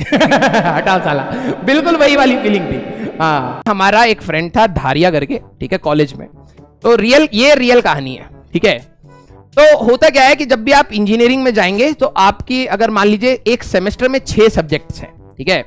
हटाओ साला, बिल्कुल वही वाली फीलिंग थी। हाँ, हमारा एक फ्रेंड था धारिया करके, ठीक है, कॉलेज में। तो ये रियल कहानी है, ठीक है। तो होता क्या है कि जब भी आप इंजीनियरिंग में जाएंगे तो आपकी अगर मान लीजिए एक सेमेस्टर में 6 सब्जेक्ट्स हैं, ठीक है।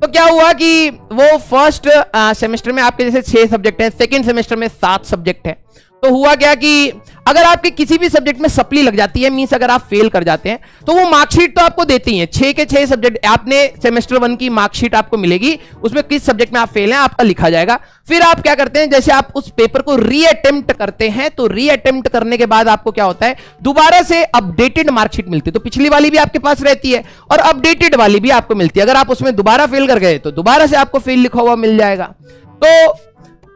तो क्या हुआ कि वो फर्स्ट सेमेस्टर में आपके जैसे 6 सब्जेक्ट हैं, सेकंड सेमेस्टर में 7 सब्जेक्ट हैं। तो हुआ क्या कि अगर आपके किसी भी सब्जेक्ट में सप्ली लग जाती है, मींस अगर आप फेल कर जाते हैं, तो वो मार्कशीट तो आपको देती है, 6 के 6 सब्जेक्ट आपने सेमेस्टर 1 की मार्कशीट आपको मिलेगी, उसमें किस सब्जेक्ट में आप फेल हैं आपका लिखा जाएगा। फिर आप क्या करते हैं, जैसे आप उस पेपर को रीअटेम्प्ट करते हैं, तो रीअटेम्प्ट करने के बाद आपको क्या होता है, दोबारा से अपडेटेड मार्कशीट मिलती है। तो पिछली वाली भी आपके पास रहती है और अपडेटेड वाली भी आपको मिलती है। अगर आप उसमें दोबारा फेल कर गए तो दोबारा से आपको फेल लिखा हुआ मिल जाएगा। तो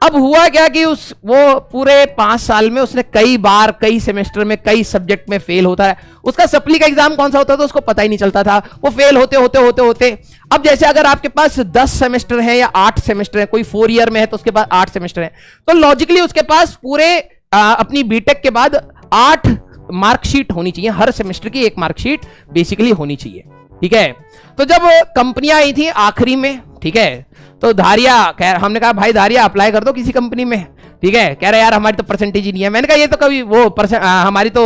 अब हुआ क्या कि वो पूरे 5 साल में उसने कई बार, कई सेमेस्टर में, कई सब्जेक्ट में फेल होता है। उसका सप्ली का एग्जाम कौन सा होता था उसको पता ही नहीं चलता था, वो फेल होते होते होते होते अब जैसे अगर आपके पास 10 सेमेस्टर है या 8 सेमेस्टर है, कोई 4 ईयर में है तो उसके पास 8 सेमेस्टर है, तो लॉजिकली उसके पास पूरे अपनी बीटेक के बाद 8 मार्कशीट होनी चाहिए, हर सेमेस्टर की एक मार्कशीट बेसिकली होनी चाहिए, ठीक है। तो जब कंपनियां आई थी आखिरी में, ठीक है, तो धारिया हमने कहा भाई धारिया अप्लाई कर दो किसी कंपनी में, ठीक है। कह रहे यार हमारी तो परसेंटेज ही नहीं है। मैंने कहा ये तो कभी वो हमारी तो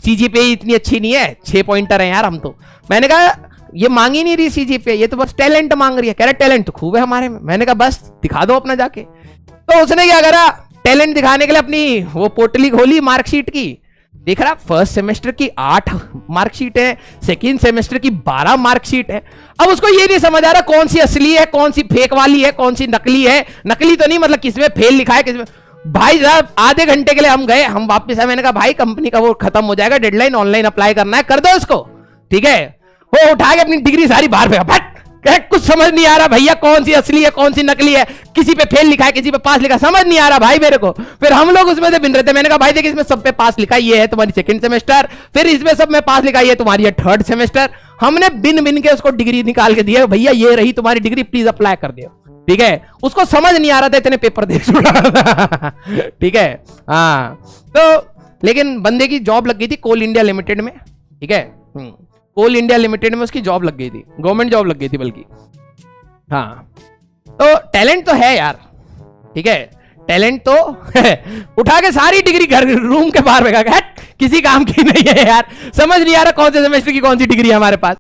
सीजीपीए इतनी अच्छी नहीं है, 6 पॉइंटर है यार हम तो। मैंने कहा ये मांग ही नहीं रही सीजीपीए, ये तो बस टैलेंट मांग रही है। कह रहे टैलेंट तो खूब है हमारे में। मैंने कहा बस दिखा दो अपना जाके। तो उसने क्या करा, टैलेंट दिखाने के लिए अपनी वो पोटली खोली मार्कशीट की, देख रहा फर्स्ट सेमेस्टर की 8 मार्कशीट है, सेकंड सेमेस्टर की 12 मार्कशीट है। अब उसको ये नहीं समझ आ रहा कौन सी असली है, कौन सी फेक वाली है, कौन सी नकली है। नकली तो नहीं मतलब किसमें फेल लिखा है किसमें। भाई साहब आधे घंटे के लिए हम गए, हम वापस आए। मैंने कहा भाई कंपनी का वो खत्म हो जाएगा, डेडलाइन, ऑनलाइन अप्लाई करना है, कर दो इसको, ठीक है। वो उठा के अपनी डिग्री सारी बाहर फेंका, कुछ समझ नहीं आ रहा भैया कौन सी असली है कौन सी नकली है, किसी पे फेल लिखा है किसी पे पास लिखा है, समझ नहीं आ रहा भाई मेरे को। फिर हम लोग उसमें से बिन रहे थे। मैंने कहा भाई देखिए इसमें सब पे पास लिखा है, ये है तुम्हारी सेकंड सेमेस्टर, फिर इसमें सब में पास लिखा है, ये तुम्हारी है थर्ड सेमेस्टर। हमने बिन बिन के उसको डिग्री निकाल के दिया, भैया ये रही तुम्हारी डिग्री, प्लीज अप्लाई कर दियो, ठीक है। उसको समझ नहीं आ रहा था, इतने पेपर देख चुका, ठीक है। हाँ तो लेकिन बंदे की जॉब लग गई थी कोल इंडिया लिमिटेड में, ठीक है। कोल इंडिया लिमिटेड में उसकी जॉब लग गई थी, गवर्नमेंट जॉब लग गई थी बल्कि। हाँ तो टैलेंट तो है यार, ठीक है, टैलेंट तो उठा के सारी डिग्री घर रूम के बाहर फेंका, किसी काम की नहीं है यार। समझ नहीं आ रहा कौन से सेमेस्टर की कौन सी डिग्री है हमारे पास।